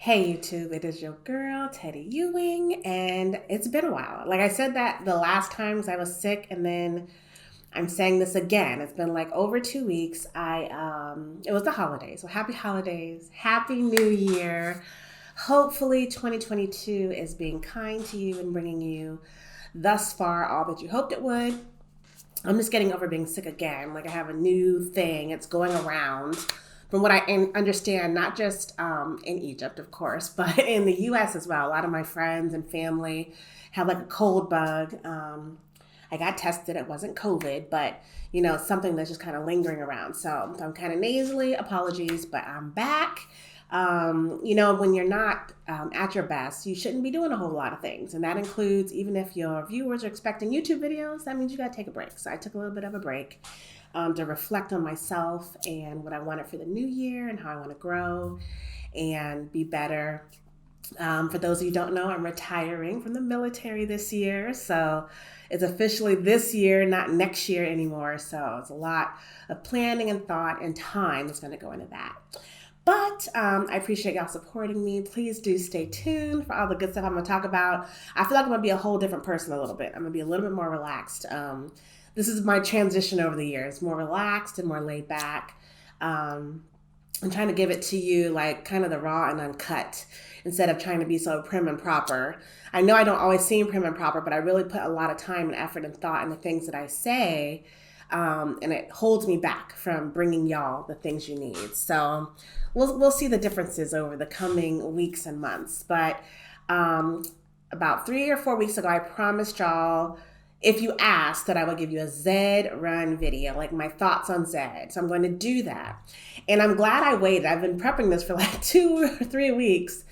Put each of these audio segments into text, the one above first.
Hey YouTube, it is your girl, Teddy Ewing, and it's been a while. Like I said that the last times I was sick, and then I'm saying this again. It's been like over 2 weeks. It was the holidays. So happy holidays, happy new year. Hopefully 2022 is being kind to you and bringing you thus far all that you hoped it would. I'm just getting over being sick again. Like I have a new thing. It's going around from what I understand, not just in Egypt, of course, but in the US as well. A lot of my friends and family have like a cold bug. I got tested. It wasn't COVID, but something that's just kind of lingering around. So I'm kind of nasally. Apologies, but I'm back. When you're not at your best, you shouldn't be doing a whole lot of things. And that includes, even if your viewers are expecting YouTube videos, that means you got to take a break. So I took a little bit of a break to reflect on myself and what I wanted for the new year and how I want to grow and be better. For those of you who don't know, I'm retiring from the military this year. So it's officially this year, not next year anymore. So it's a lot of planning and thought and time that's going to go into that. But I appreciate y'all supporting me. Please do stay tuned for all the good stuff I'm going to talk about. I feel like I'm going to be a whole different person a little bit. I'm going to be a little bit more relaxed. This is my transition over the years, more relaxed and more laid back. I'm trying to give it to you like kind of the raw and uncut instead of trying to be so prim and proper. I know I don't always seem prim and proper, but I really put a lot of time and effort and thought in the things that I say. And it holds me back from bringing y'all the things you need. So we'll see the differences over the coming weeks and months. But about 3 or 4 weeks ago, I promised y'all, if you asked, that I would give you a Zed Run video, like my thoughts on Zed. So I'm going to do that. And I'm glad I waited. I've been prepping this for like 2 or 3 weeks.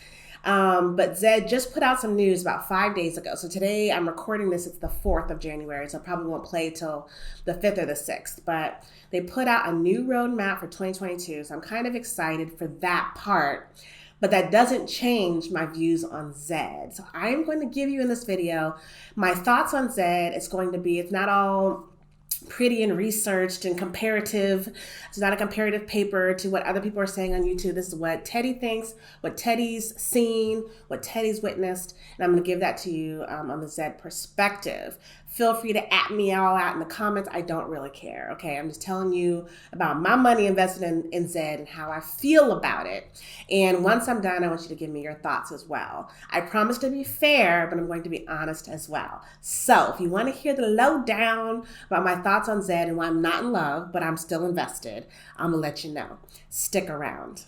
But Zed just put out some news about 5 days ago. So today I'm recording this, it's the 4th of January, so it probably won't play till the 5th or the 6th. But they put out a new roadmap for 2022, so I'm kind of excited for that part. But that doesn't change my views on Zed. So I'm going to give you in this video my thoughts on Zed. It's not all pretty and researched and comparative. It's not a comparative paper to what other people are saying on YouTube. This is what Teddy thinks, what Teddy's seen, what Teddy's witnessed, and I'm going to give that to you on the Zed perspective. Feel free to at me all out in the comments. I don't really care, okay? I'm just telling you about my money invested in Zed and how I feel about it. And once I'm done, I want you to give me your thoughts as well. I promise to be fair, but I'm going to be honest as well. So if you want to hear the lowdown about my thoughts on Zed and why I'm not in love, but I'm still invested, I'm going to let you know. Stick around.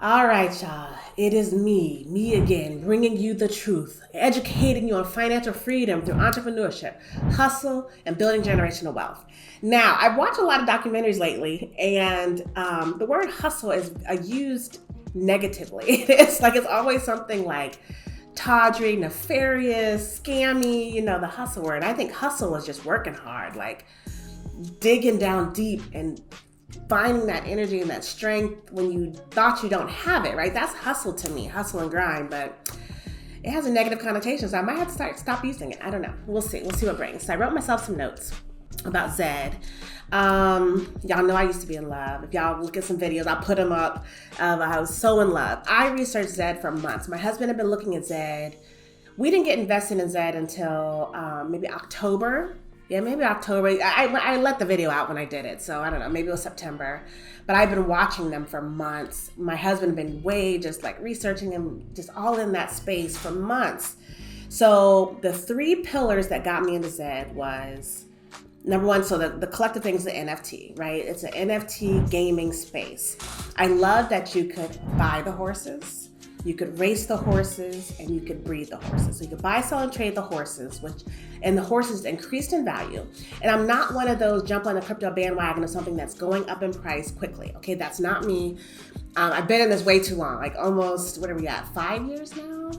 All right, y'all. It is me again, bringing you the truth, educating you on financial freedom through entrepreneurship, hustle, and building generational wealth. Now, I've watched a lot of documentaries lately, and the word hustle is used negatively. It's always something like tawdry, nefarious, scammy, the hustle word. I think hustle is just working hard, like digging down deep and finding that energy and that strength when you thought you don't have it, right? That's hustle to me, hustle and grind, but it has a negative connotation, so I might have to stop using it. I don't know. We'll see what it brings. So I wrote myself some notes about Zed. Y'all know I used to be in love. If y'all look at some videos, I'll put them up. I was so in love. I researched Zed for months. My husband had been looking at Zed. We didn't get invested in Zed until maybe October. Yeah, maybe October. I let the video out when I did it, so I don't know. Maybe it was September. But I've been watching them for months. My husband had been just like researching them, just all in that space for months. So the 3 pillars that got me into Zed was, number one, so the collective thing is the NFT, right? It's an NFT gaming space. I love that you could buy the horses, you could race the horses, and you could breed the horses. So you could buy, sell, and trade the horses, and the horses increased in value. And I'm not one of those jump on a crypto bandwagon of something that's going up in price quickly. Okay, that's not me. I've been in this way too long, like almost, what are we at, 5 years now?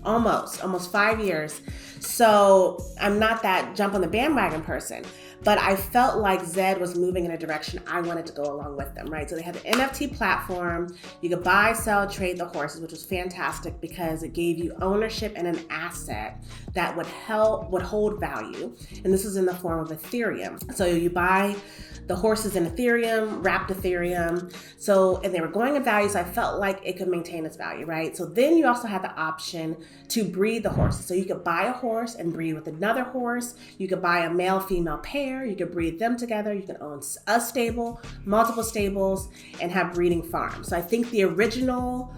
Almost 5 years. So I'm not that jump on the bandwagon person. but I felt like Zed was moving in a direction I wanted to go along with them, right? So they had the NFT platform. You could buy, sell, trade the horses, which was fantastic because it gave you ownership and an asset that would hold value. And this is in the form of Ethereum. So you buy the horses in Ethereum, wrapped Ethereum. So, and they were going in value, so I felt like it could maintain its value, right? So then you also had the option to breed the horses. So you could buy a horse and breed with another horse. You could buy a male-female pair. You could breed them together. You can own a stable, multiple stables, and have breeding farms. So I think the original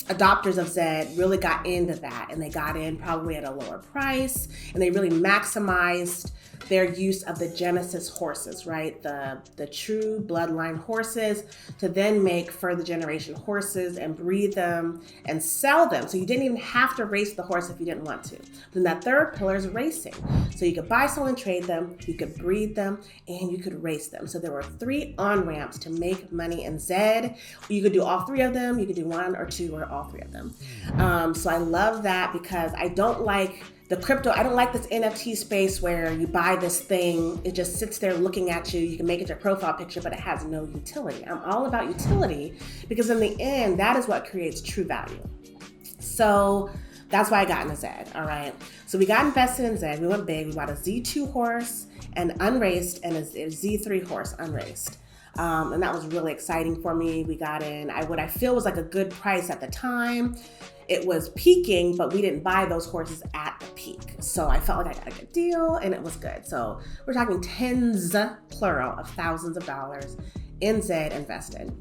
adopters of Zed really got into that, and they got in probably at a lower price, and they really maximized their use of the Genesis horses, right? The true bloodline horses, to then make further generation horses and breed them and sell them. So you didn't even have to race the horse if you didn't want to. Then that third pillar is racing. So you could buy, sell, and trade them, you could breed them, and you could race them. So there were 3 on-ramps to make money in Zed. You could do all 3 of them, you could do 1 or 2 or all 3 of them. So I love that because I don't like I don't like this NFT space where you buy this thing, it just sits there looking at you, you can make it your profile picture, but it has no utility. I'm all about utility because in the end, that is what creates true value. So that's why I got into Zed, all right? So we got invested in Zed, we went big, we bought a Z2 horse and unraced and a Z3 horse unraced. And that was really exciting for me. We got in what I feel was like a good price at the time. It was peaking, but we didn't buy those horses at the peak. So I felt like I got a good deal and it was good. So we're talking tens, plural, of thousands of dollars in Zed invested.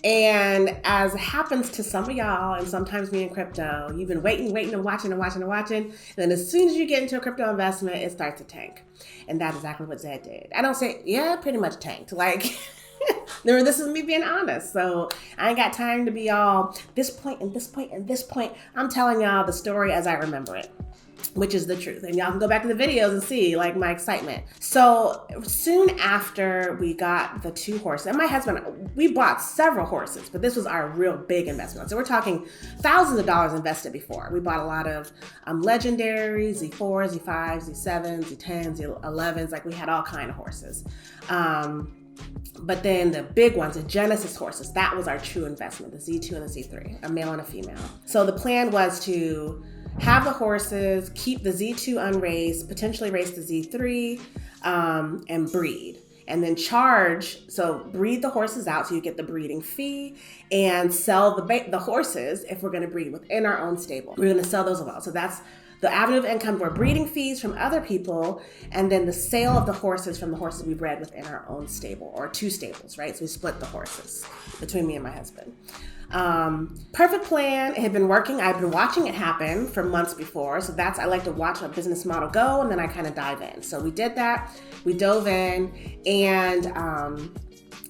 And as happens to some of y'all, and sometimes me in crypto, you've been waiting and watching. And then as soon as you get into a crypto investment, it starts to tank. And that's exactly what Zed did. I don't say, yeah, pretty much tanked. Like, this is me being honest. So I ain't got time to be all this point and this point and this point. I'm telling y'all the story as I remember it, which is the truth. And y'all can go back to the videos and see like my excitement. So soon after we got the 2 horses, and my husband, we bought several horses, but this was our real big investment. So we're talking thousands of dollars invested before. We bought a lot of legendary Z4s, Z5s, Z7s, Z10s, Z11s, like we had all kind of horses. But then the big ones, the Genesis horses, that was our true investment, the Z2 and the Z3, a male and a female. So the plan was to have the horses, keep the Z2 unraced, potentially race the Z3, and breed. And then breed the horses out so you get the breeding fee and sell the horses if we're gonna breed within our own stable. We're gonna sell those as well. So that's the avenue of income for breeding fees from other people, and then the sale of the horses from the horses we bred within our own stable, or 2 stables, right? So we split the horses between me and my husband. Perfect plan. It had been working. I've been watching it happen for months before. So I like to watch a business model go, and then I kind of dive in. So we did that. We dove in, and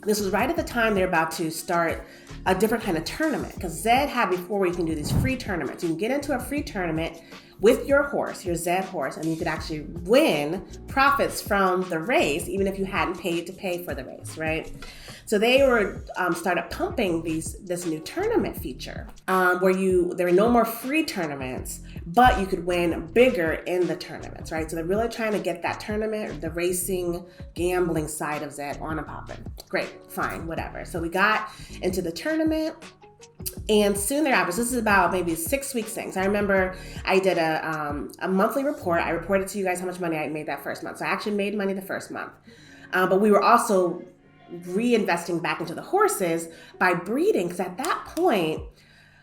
this was right at the time they're about to start a different kind of tournament, because Zed had before where you can do these free tournaments. You can get into a free tournament with your horse, your Zed horse, and you could actually win profits from the race, even if you hadn't paid to pay for the race, right? So they were started pumping this new tournament feature where there were no more free tournaments, but you could win bigger in the tournaments, right? So they're really trying to get that tournament, the racing, gambling side of Zed on and popping. Great, fine, whatever. So we got into the tournament. And soon thereafter, so this is about maybe 6 weeks thing. So I remember I did a monthly report. I reported to you guys how much money I made that first month. So I actually made money the first month. But we were also reinvesting back into the horses by breeding. Because at that point,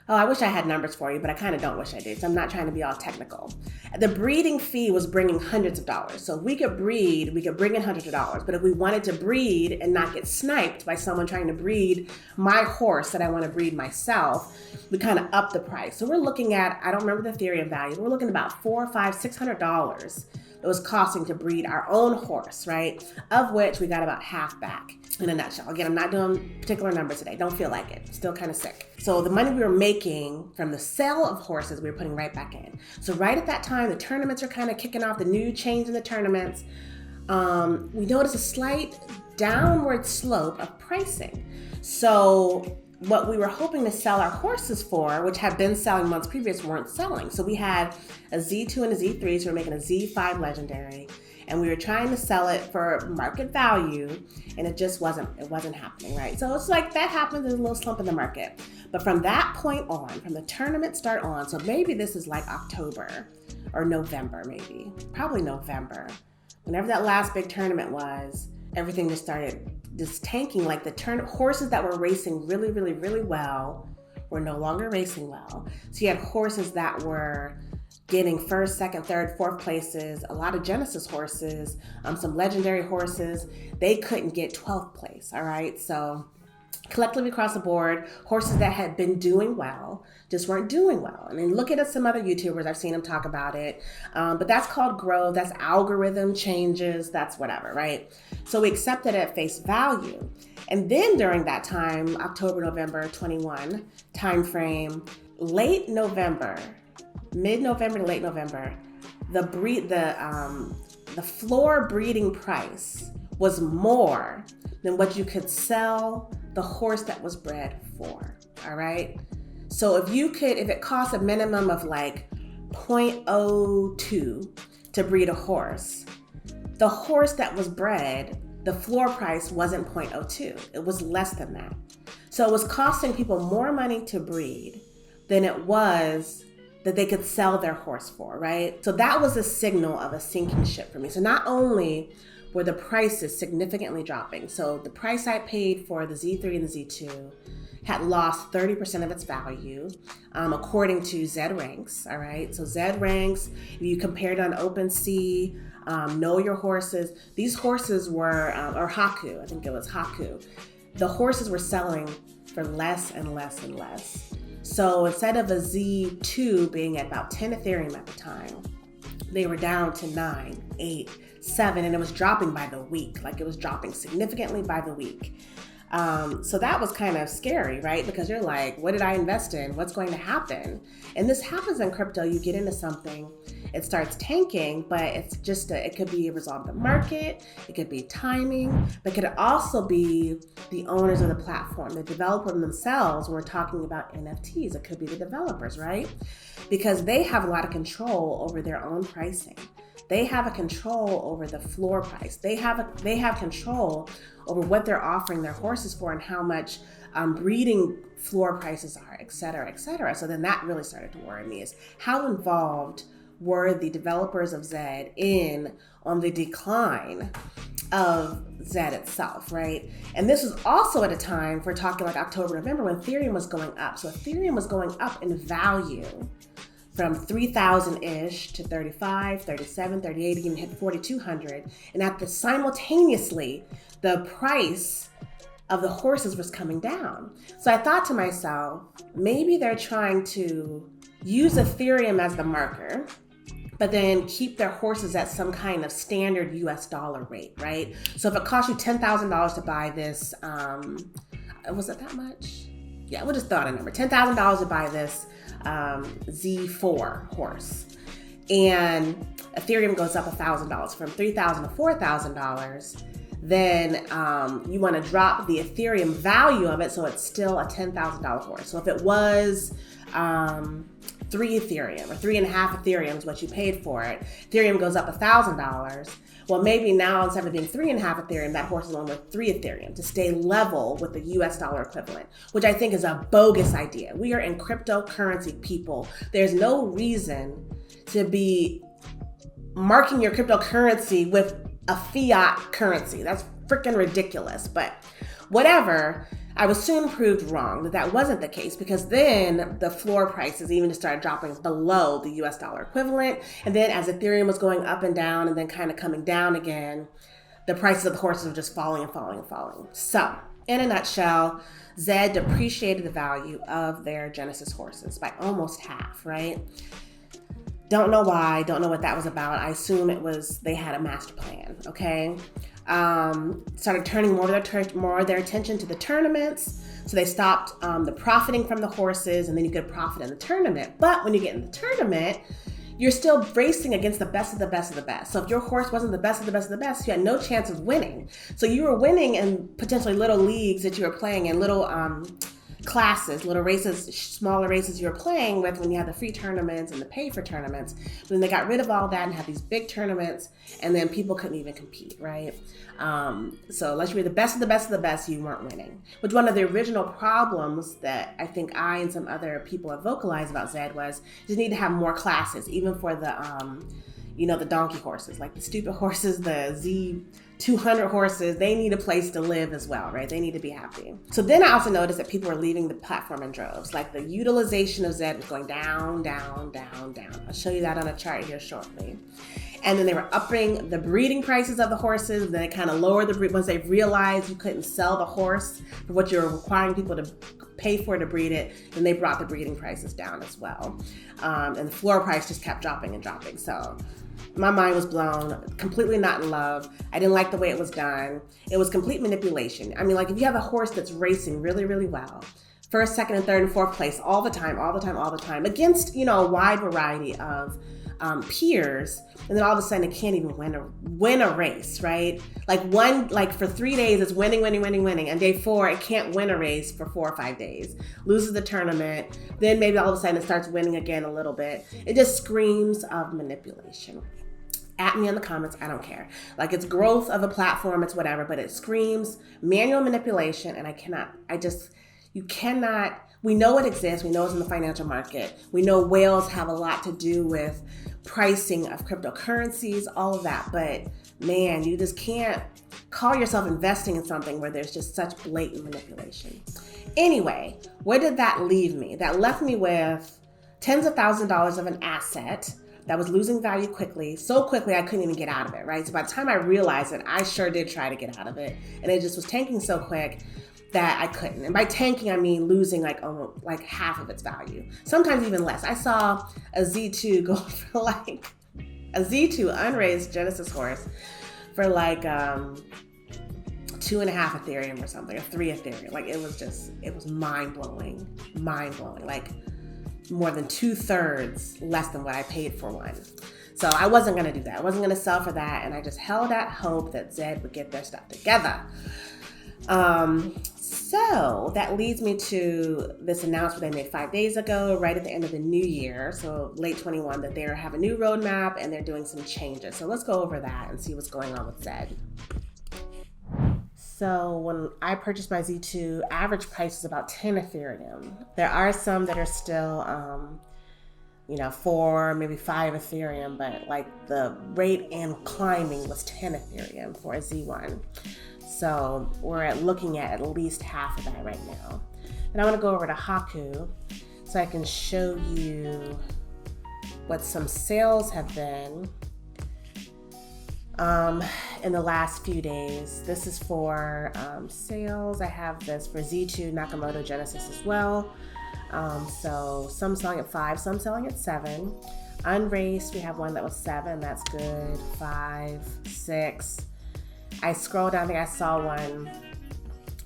I wish I had numbers for you, but I kind of don't wish I did. So I'm not trying to be all technical. The breeding fee was bringing hundreds of dollars. So if we could breed, we could bring in hundreds of dollars. But if we wanted to breed and not get sniped by someone trying to breed my horse that I want to breed myself, we kind of up the price. So we're looking at, I don't remember the Ethereum value, but we're looking at about $400, $500, $600 it was costing to breed our own horse, right? Of which we got about half back in a nutshell. Again, I'm not doing particular numbers today. Don't feel like it. Still kind of sick. So the money we were making from the sale of horses, we were putting right back in. So right at that time, the tournaments are kind of kicking off, the new change in the tournaments. We noticed a slight downward slope of pricing. So what we were hoping to sell our horses for, which had been selling months previous, weren't selling. So we had a Z2 and a Z3, so we're making a Z5 legendary. and we were trying to sell it for market value, and it just wasn't happening, right? So it's like that happens, there's a little slump in the market. But from that point on, from the tournament start on, so maybe this is like October or November, probably November. Whenever that last big tournament was, everything just started tanking. Like the horses that were racing really, really, really well were no longer racing well. So you had horses that were getting first, second, third, fourth places, a lot of Genesis horses, some legendary horses. They couldn't get 12th place, all right? So collectively across the board, horses that had been doing well just weren't doing well. And then look at some other YouTubers, I've seen them talk about it. But that's called growth, that's algorithm changes, that's whatever, right? So we accepted it at face value. And then during that time, October, November 21 timeframe, late November, mid-November to late November, the floor breeding price was more than what you could sell the horse that was bred for, all right? So if it costs a minimum of like 0.02 to breed a horse, the horse that was bred, the floor price wasn't 0.02, it was less than that. So it was costing people more money to breed than it was that they could sell their horse for, right? So that was a signal of a sinking ship for me. So not only were the prices significantly dropping, so the price I paid for the Z3 and the Z2 had lost 30% of its value, according to Zed Ranks, all right? So Zed Ranks, if you compared on OpenSea, Know Your Horses, these horses were, or Haku, I think it was Haku, the horses were selling for less and less and less. So instead of a Z2 being at about 10 Ethereum at the time, they were down to 9, 8, 7, and it was dropping by the week. Like it was dropping significantly by the week. So that was kind of scary, right? Because you're like, what did I invest in? What's going to happen? And this happens in crypto. You get into something, it starts tanking, but it's just, it could be a result of the market, it could be timing, but it could also be the owners of the platform, the developer themselves. We're talking about NFTs. It could be the developers, right? Because they have a lot of control over their own pricing. They have a control over the floor price. They have control over what they're offering their horses for and how much breeding floor prices are, et cetera, et cetera. So then that really started to worry me, is how involved were the developers of Zed on the decline of Zed itself, right? And this was also at a time, if we're talking like October, November, when Ethereum was going up. So Ethereum was going up in value from 3,000-ish to 35, 37, 38, even hit 4,200. And simultaneously, the price of the horses was coming down. So I thought to myself, maybe they're trying to use Ethereum as the marker, but then keep their horses at some kind of standard US dollar rate, right? So if it costs you $10,000 to buy this, was it that much? Yeah, we'll just throw out a number, $10,000 to buy this Z4 horse. And Ethereum goes up $1,000 from $3,000 to $4,000. Then you want to drop the Ethereum value of it so it's still a $10,000 horse. So if it was 3 Ethereum or 3.5 Ethereum is what you paid for it, Ethereum goes up $1,000. Well, maybe now instead of being 3.5 Ethereum, that horse is only worth 3 Ethereum to stay level with the US dollar equivalent, which I think is a bogus idea. We are in cryptocurrency, people. There's no reason to be marking your cryptocurrency with a fiat currency. That's freaking ridiculous. But whatever, I was soon proved wrong that wasn't the case, because then the floor prices even just started dropping below the US dollar equivalent. And then as Ethereum was going up and down and then kind of coming down again, the prices of the horses were just falling and falling and falling. So in a nutshell, Zed depreciated the value of their Genesis horses by almost half, right? Don't know why, don't know what that was about. I assume it was they had a master plan, okay? Started turning more of their attention to the tournaments. So they stopped the profiting from the horses, and then you could profit in the tournament. But when you get in the tournament, you're still racing against the best of the best of the best. So if your horse wasn't the best of the best of the best, you had no chance of winning. So you were winning in potentially little leagues that you were playing in, little classes, little races, smaller races you were playing with when you had the free tournaments and the pay for tournaments. But then they got rid of all that and had these big tournaments, and then people couldn't even compete, right? So unless you were the best of the best of the best, you weren't winning. Which one of the original problems that I think I and some other people have vocalized about Zed was you need to have more classes, even for the the donkey horses, like the stupid horses, the Z200 horses. They need a place to live as well, right? They need to be happy. So then I also noticed that people were leaving the platform in droves. Like the utilization of Zed was going down, down, down, down. I'll show you that on a chart here shortly. And then they were upping the breeding prices of the horses. Then they kind of lowered the breed once they realized you couldn't sell the horse for what you're requiring people to pay for to breed it. Then they brought the breeding prices down as well. And the floor price just kept dropping and dropping. So my mind was blown, completely not in love. I didn't like the way it was done. It was complete manipulation. I mean, like if you have a horse that's racing really, really well, first, second, and third, and fourth place all the time against, a wide variety of peers, and then all of a sudden it can't even win a race, right? Like for 3 days it's winning, and day 4 it can't win a race for 4 or 5 days, loses the tournament, then maybe all of a sudden it starts winning again a little bit. It just screams of manipulation. At me in the comments, I don't care. Like it's growth of a platform, it's whatever, but it screams manual manipulation, and you cannot. We know it exists. We know it's in the financial market. We know whales have a lot to do with pricing of cryptocurrencies, all of that. But man, you just can't call yourself investing in something where there's just such blatant manipulation. Anyway, where did that leave me? That left me with tens of thousands of dollars of an asset that was losing value quickly, so quickly I couldn't even get out of it, right? So by the time I realized it, I sure did try to get out of it, and it just was tanking so quick that I couldn't. And by tanking, I mean losing like half of its value, sometimes even less. I saw a Z2 go for like a Z2 unraised Genesis horse for like 2.5 Ethereum or something, or 3 Ethereum. Like it was mind blowing, like more than 2/3 less than what I paid for one. So I wasn't gonna do that. I wasn't gonna sell for that, and I just held out hope that Zed would get their stuff together. So that leads me to this announcement they made 5 days ago, right at the end of the new year, so late 21, that they have a new roadmap and they're doing some changes. So let's go over that and see what's going on with Zed. So when I purchased my Z2, average price is about 10 Ethereum. There are some that are still, 4, maybe 5 Ethereum, but like the rate and climbing was 10 Ethereum for a Z1. So we're looking at least half of that right now. And I want to go over to Haku so I can show you what some sales have been in the last few days. This is for sales. I have this for Z2 Nakamoto Genesis as well. So some selling at 5, some selling at 7. Unraced, we have one that was 7. That's good. 5, 6. I scrolled down, I think I saw one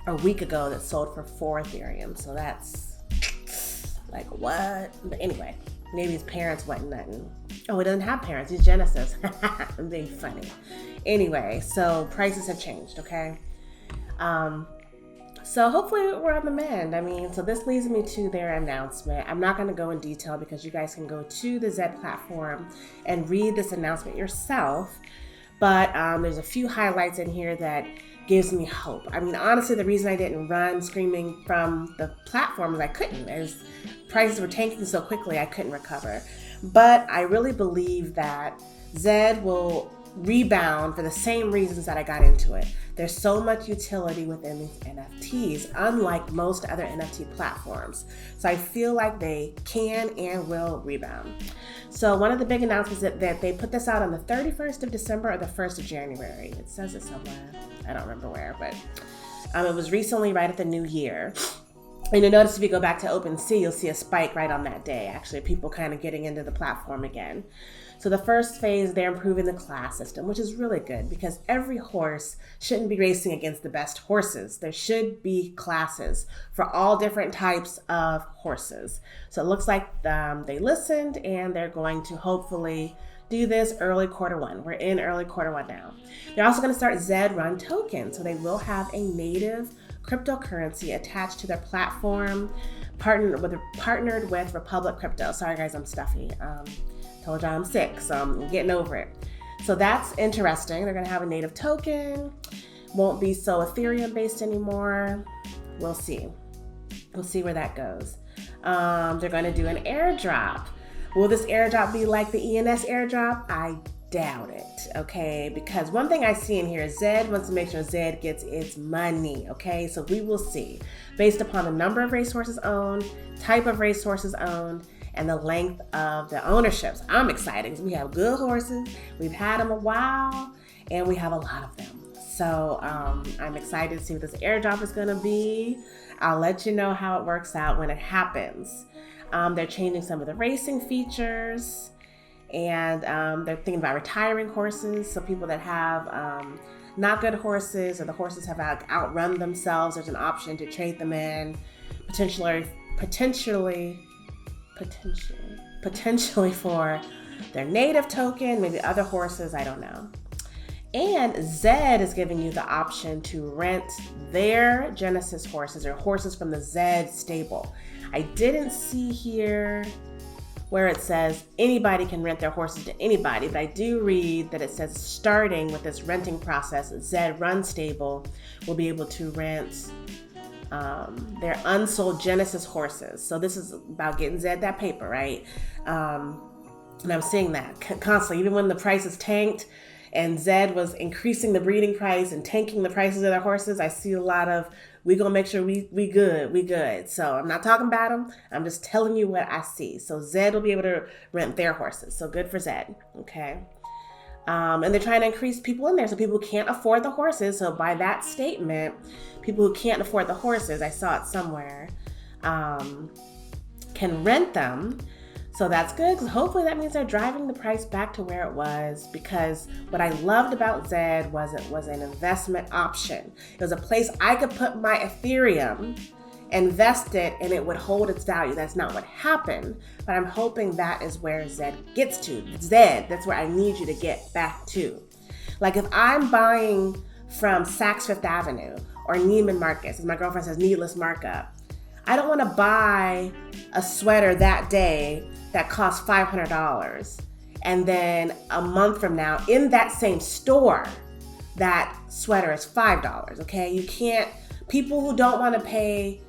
a week ago that sold for 4 Ethereum. So that's like, what? But anyway, maybe his parents wasn't nothing. Oh, he doesn't have parents. He's Genesis. I'm being funny. Anyway, so prices have changed, okay? So hopefully we're on the mend. I mean, so this leads me to their announcement. I'm not going to go in detail because you guys can go to the Zed platform and read this announcement yourself. But there's a few highlights in here that gives me hope. I mean, honestly, the reason I didn't run screaming from the platform is I couldn't. As prices were tanking so quickly, I couldn't recover. But I really believe that Zed will rebound for the same reasons that I got into it. There's so much utility within these NFTs, unlike most other NFT platforms. So I feel like they can and will rebound. So one of the big announcements that they put this out on the 31st of December or the 1st of January. It says it somewhere. I don't remember where, but it was recently right at the new year. And you'll notice if you go back to OpenSea, you'll see a spike right on that day, actually, people kind of getting into the platform again. So the first phase, they're improving the class system, which is really good because every horse shouldn't be racing against the best horses. There should be classes for all different types of horses. So it looks like they listened and they're going to hopefully do this early Q1. We're in early Q1 now. They're also going to start Zed Run tokens. So they will have a native cryptocurrency attached to their platform, partnered with Republic Crypto. Sorry guys, I'm stuffy. Told y'all I'm sick, so I'm getting over it. So that's interesting. They're gonna have a native token. Won't be so Ethereum based anymore. We'll see. We'll see where that goes. They're gonna do an airdrop. Will this airdrop be like the ENS airdrop? I doubt it, okay? Because one thing I see in here is Zed wants to make sure Zed gets its money, okay? So we will see based upon the number of racehorses owned, type of racehorses owned, and the length of the ownerships. I'm excited because we have good horses. We've had them a while and we have a lot of them. So I'm excited to see what this airdrop is gonna be. I'll let you know how it works out when it happens. They're changing some of the racing features, and they're thinking about retiring horses. So people that have not good horses, or the horses have outrun themselves, there's an option to trade them in, potentially for their native token, maybe other horses, I don't know. And Zed is giving you the option to rent their Genesis horses, or horses from the Zed stable. I didn't see here where it says anybody can rent their horses to anybody, but I do read that it says starting with this renting process, Zed Run stable will be able to rent their unsold Genesis horses. So this is about getting Zed that paper, right? And I'm seeing that constantly, even when the prices tanked and Zed was increasing the breeding price and tanking the prices of their horses, I see a lot of, we gonna make sure we good. So I'm not talking about them, I'm just telling you what I see. So Zed will be able to rent their horses. So good for Zed, okay? And they're trying to increase people in there, so people who can't afford the horses. So by that statement, people who can't afford the horses, I saw it somewhere, can rent them. So that's good, because hopefully that means they're driving the price back to where it was, because what I loved about Zed was it was an investment option. It was a place I could put my Ethereum, invest it, and it would hold its value. That's not what happened, but I'm hoping that is where Zed gets to. Zed, that's where I need you to get back to. Like if I'm buying from Saks Fifth Avenue or Neiman Marcus, as my girlfriend says, needless markup, I don't want to buy a sweater that day that costs $500, and then a month from now in that same store, that sweater is $5, okay? You can't, people who don't want to pay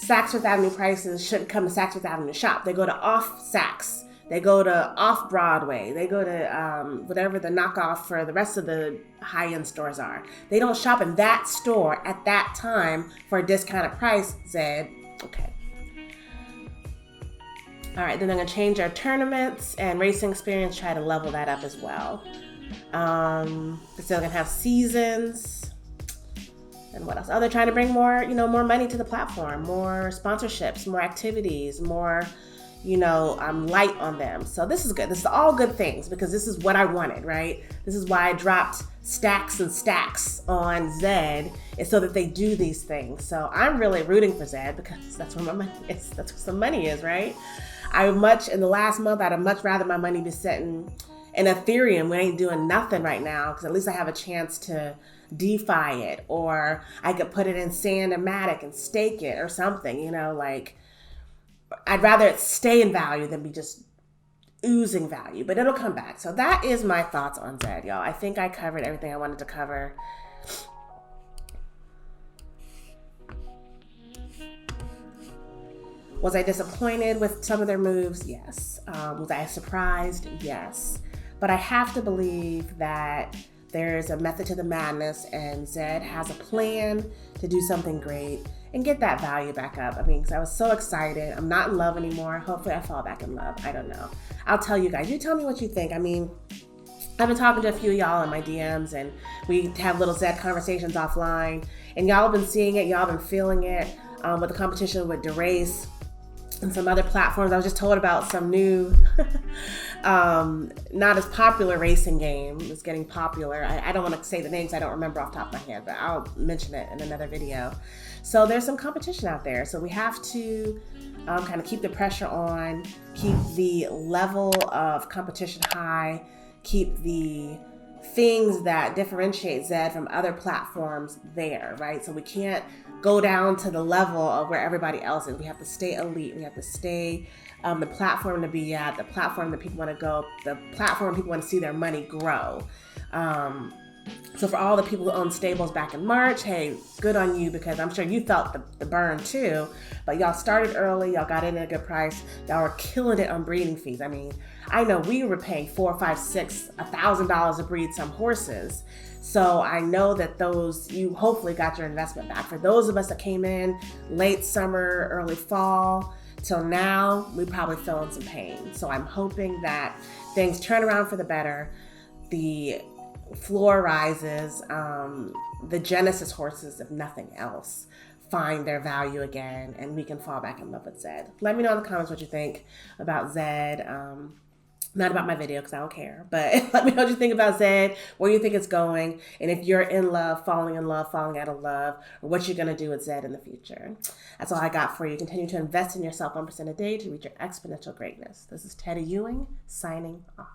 Saks Fifth Avenue prices shouldn't come to Saks Fifth Avenue to shop. They go to off Saks, they go to off Broadway, they go to whatever the knockoff for the rest of the high-end stores are. They don't shop in that store at that time for a discounted price, Zed. Okay. All right, then they're gonna change our tournaments and racing experience, try to level that up as well. They're still gonna have seasons. And what else? Oh, they're trying to bring more, more money to the platform, more sponsorships, more activities, more, light on them. So this is good. This is all good things, because this is what I wanted, right? This is why I dropped stacks and stacks on Zed, is so that they do these things. So I'm really rooting for Zed, because that's where my money is. That's where some money is, right? In the last month, I'd have much rather my money be sitting in Ethereum. We ain't doing nothing right now, because at least I have a chance to DeFi it, or I could put it in Sand and Matic and stake it or something, I'd rather it stay in value than be just oozing value, but it'll come back. So that is my thoughts on Zed, y'all. I think I covered everything I wanted to cover. Was I disappointed with some of their moves? Yes. Was I surprised? Yes. But I have to believe that there's a method to the madness, and Zed has a plan to do something great and get that value back up. Because I was so excited. I'm not in love anymore. Hopefully I fall back in love. I don't know. I'll tell you guys. You tell me what you think. I've been talking to a few of y'all in my DMs, and we have little Zed conversations offline, and y'all have been seeing it. Y'all have been feeling it with the competition with DeRace and some other platforms. I was just told about some new, not as popular racing game. It's getting popular. I don't want to say the names. I don't remember off the top of my head, but I'll mention it in another video. So there's some competition out there. So we have to kind of keep the pressure on, keep the level of competition high, keep the things that differentiate Zed from other platforms there, right? So we can't go down to the level of where everybody else is. We have to stay elite. We have to stay the platform to be at, the platform that people want to go, the platform people want to see their money grow. So for all the people who own stables back in March, hey, good on you, because I'm sure you felt the burn too. But y'all started early, y'all got in at a good price, y'all were killing it on breeding fees. I mean, I know we were paying $4, $5, $6, $1,000 to breed some horses. So I know that you hopefully got your investment back. For those of us that came in late summer, early fall, till now, we probably feeling some pain. So I'm hoping that things turn around for the better. The floor rises, the Genesis horses, if nothing else, find their value again, and we can fall back in love with Zed. Let me know in the comments what you think about Zed. Not about my video because I don't care, but let me know what you think about Zed, where you think it's going, and if you're in love, falling out of love, or what you're going to do with Zed in the future. That's all I got for you. Continue to invest in yourself 1% a day to reach your exponential greatness. This is Teddy Ewing signing off.